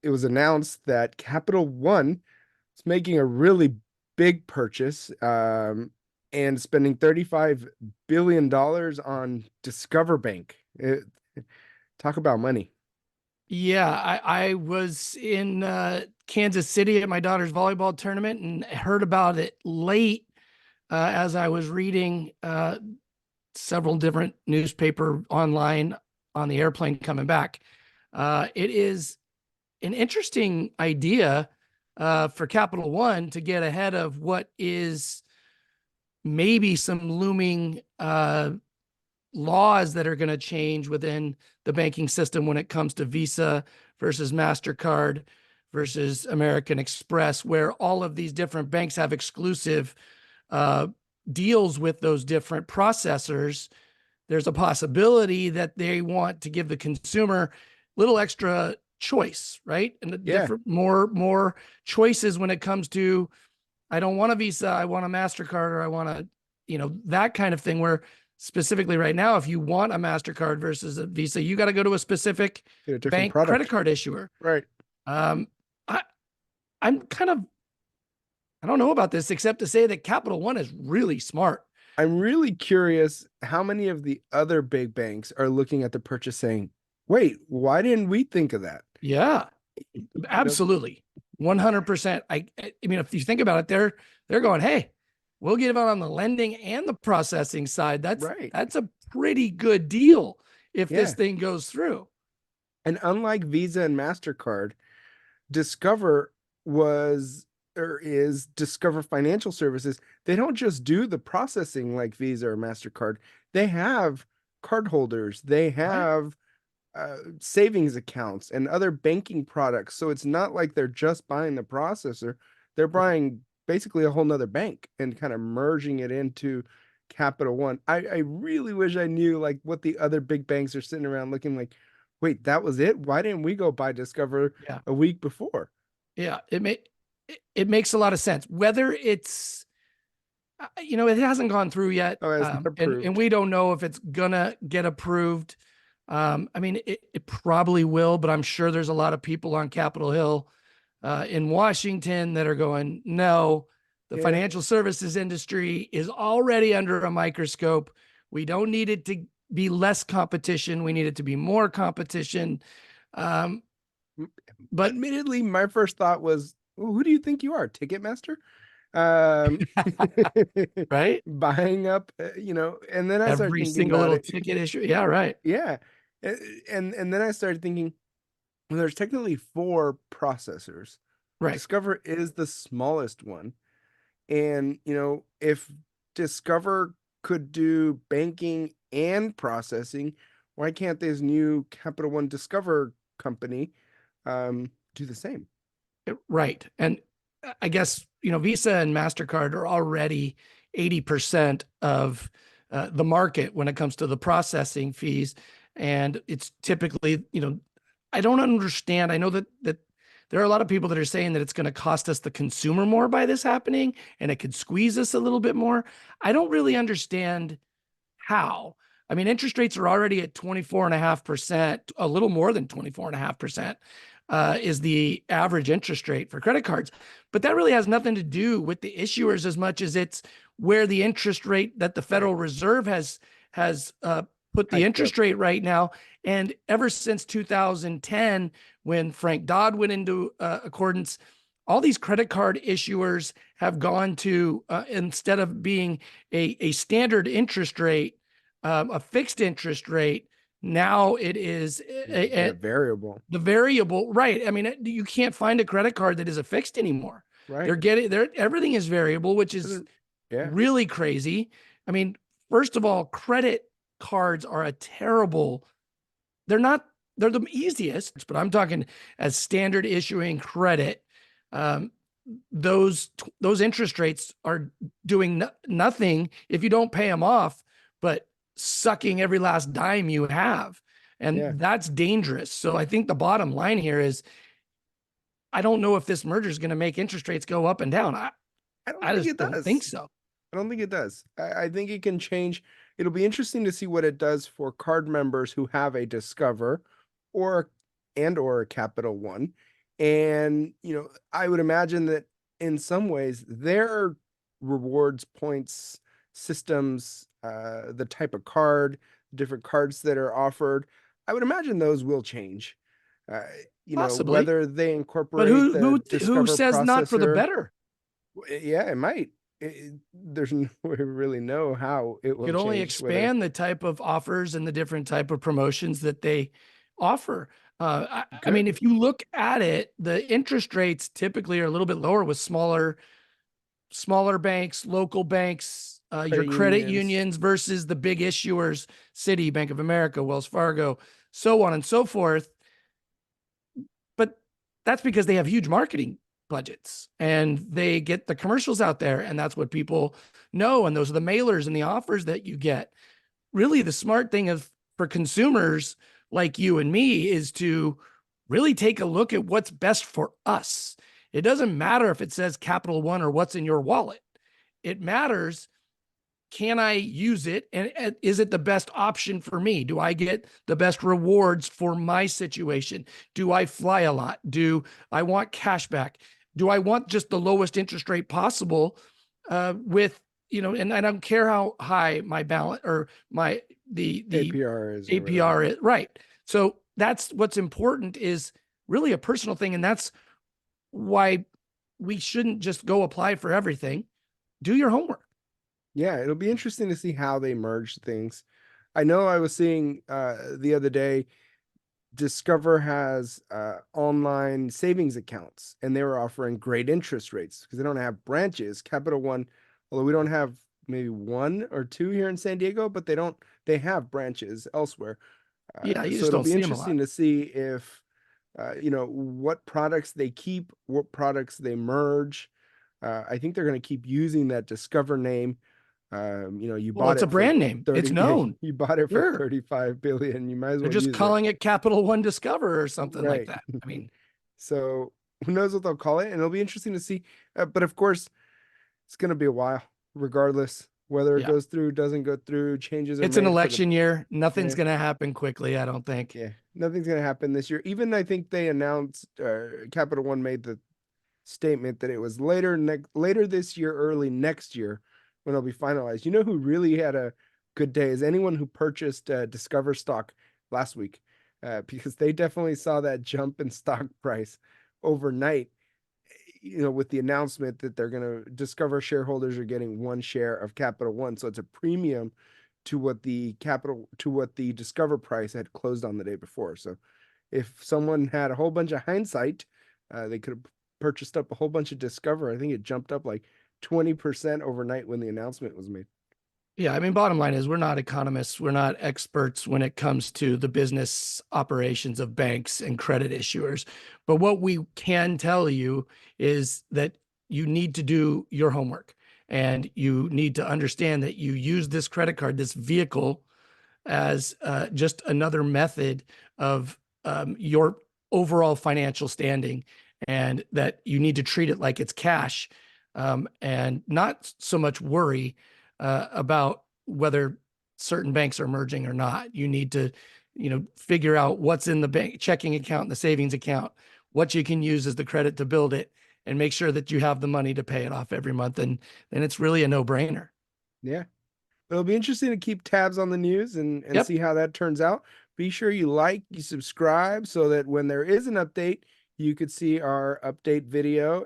it was announced that Capital One is making a really big purchase, and spending $35 billion on Discover Bank. Talk about money. Yeah, I was in Kansas City at my daughter's volleyball tournament and heard about it late as I was reading several different newspaper online on the airplane coming back. It is an interesting idea for Capital One to get ahead of what is maybe some looming laws that are going to change within the banking system when it comes to Visa versus MasterCard versus American Express, where all of these different banks have exclusive deals with those different processors. There's a possibility that they want to give the consumer little extra choice, right? And the Yeah. different more choices when it comes to I don't want a Visa, I want a MasterCard, or I want a, that kind of thing where specifically right now, if you want a MasterCard versus a Visa, you got to go to a specific Get a different bank credit product. card issuer. Right. Um, I, I'm kind of, I don't know about this except to say that Capital One is really smart. I'm really curious how many of the other big banks are looking at the purchase saying, wait, why didn't we think of that? Yeah, You know, absolutely. 100%. I mean, if you think about it, they're going, hey, we'll get it on the lending and the processing side. right. That's a pretty good deal if this Yeah. thing goes through. And unlike Visa and MasterCard, Discover was or is Discover Financial Services. They don't just do the processing like Visa or MasterCard. They have cardholders, they Right. have savings accounts and other banking products. So it's not like they're just buying the processor, they're buying basically a whole nother bank and kind of merging it into Capital One. I really wish I knew like what the other big banks are sitting around looking like, wait, that was it? Why didn't we go buy Discover Yeah. a week before? Yeah. It makes a lot of sense. Whether it's it hasn't gone through yet, Oh, it's not and approved. we don't know if it's gonna get approved. I mean, it probably will, but I'm sure there's a lot of people on Capitol Hill in Washington that are going, no, the Yeah. financial services industry is already under a microscope. We don't need it to be less competition. We need it to be more competition. Um, but Admittedly, my first thought was, well, who do you think you are, Ticketmaster? Um, right, buying up, and then I started every thinking single about little it. ticket issue. Yeah, right, Yeah. And then I started thinking, well, there's technically four processors. right. Discover is the smallest one. And, if Discover could do banking and processing, why can't this new Capital One Discover company do the same? Right. And I guess, Visa and MasterCard are already 80% of the market when it comes to the processing fees. And it's typically, I don't understand. I know that there are a lot of people that are saying that it's going to cost us the consumer more by this happening and it could squeeze us a little bit more. I don't really understand how. I mean, interest rates are already at 24.5%, a little more than 24.5% is the average interest rate for credit cards. But that really has nothing to do with the issuers as much as it's where the interest rate that the Right. Federal Reserve has put the Hiked up. interest rate right now. And ever since 2010, when Frank Dodd went into accordance, all these credit card issuers have gone to instead of being a standard interest rate, a fixed interest rate. Now it is Yeah, variable. the variable, right? I mean, you can't find a credit card that is a fixed anymore. Right. Everything is variable, which is Yeah. really crazy. I mean, first of all, credit cards are a terrible. They're not. They're the easiest, but I'm talking as standard issuing credit. Um, those interest rates are doing nothing if you don't pay them off, but sucking every last dime you have, Yeah. and that's dangerous. So I think the bottom line here is I don't know if this merger is going to make interest rates go up and down. I don't I think just it don't think does. so. I don't think it does. I think it can change. It'll be interesting to see what it does for card members who have a Discover or a Capital One. And, I would imagine that in some ways their rewards points systems, the type of card, different cards that are offered, I would imagine those will change. Uh, Possibly. whether they But incorporate the who Discover says not for the processor, better? yeah, it might. There's no way to really know how it will Could only change. Whether expand the type of offers and the different type of promotions that they offer. I mean, good if you look at it, the interest rates typically are a little bit lower with smaller banks, local banks, your credit credit unions, unions versus the big issuers, Citi, Bank of America, Wells Fargo, so on and so forth. But that's because they have huge marketing budgets and they get the commercials out there, and that's what people know. And those are the mailers and the offers that you get. Really, the smart thing of for consumers like you and me is to really take a look at what's best for us. It doesn't matter if it says Capital One or what's in your wallet. It matters, can I use it? And is it the best option for me? Do I get the best rewards for my situation? Do I fly a lot? Do I want cash back? Do I want just the lowest interest rate possible with, and I don't care how high my balance or the APR is or whatever. APR is, right. So that's what's important, is really a personal thing. And that's why we shouldn't just go apply for everything. Do your homework. Yeah, it'll be interesting to see how they merge things. I know I was seeing the other day, Discover has online savings accounts, and they were offering great interest rates because they don't have branches. Capital One, although we don't have maybe one or two here in San Diego, but they have branches elsewhere. Yeah, you So just it'll don't be see them a lot. interesting to see if, what products they keep, what products they merge. I think they're going to keep using that Discover name. You Well, bought it's a it for brand name. It's 30, yeah, known. you bought it for Sure. 35 billion. You might as They're well just use it. calling it Capital One Discover or something like Right. that. I mean, So who knows what they'll call it? And it'll be interesting to see. But of course, it's going to be a while, regardless whether it yeah, goes through, doesn't go through, changes are it's an made for the, election year. Nothing's yeah, going to happen quickly, I don't think. yeah, nothing's going to happen this year. Even I think they announced, Capital One made the statement that it was later this year, early next year when it'll be finalized. You know who really had a good day is anyone who purchased Discover stock last week, because they definitely saw that jump in stock price overnight. With the announcement that they're going to Discover shareholders are getting one share of Capital One, so it's a premium to what the Discover price had closed on the day before. So if someone had a whole bunch of hindsight, they could have purchased up a whole bunch of Discover. I think it jumped up like 20% overnight when the announcement was made. Yeah, I mean, bottom line is we're not economists. We're not experts when it comes to the business operations of banks and credit issuers. But what we can tell you is that you need to do your homework, and you need to understand that you use this credit card, this vehicle, as just another method of your overall financial standing, and that you need to treat it like it's cash, and not so much worry about whether certain banks are merging or not. You need to, figure out what's in the bank checking account and the savings account, what you can use as the credit to build it, and make sure that you have the money to pay it off every month. And then it's really a no-brainer. Yeah. It'll be interesting to keep tabs on the news and Yep. see how that turns out. Be sure you subscribe so that when there is an update, you could see our update video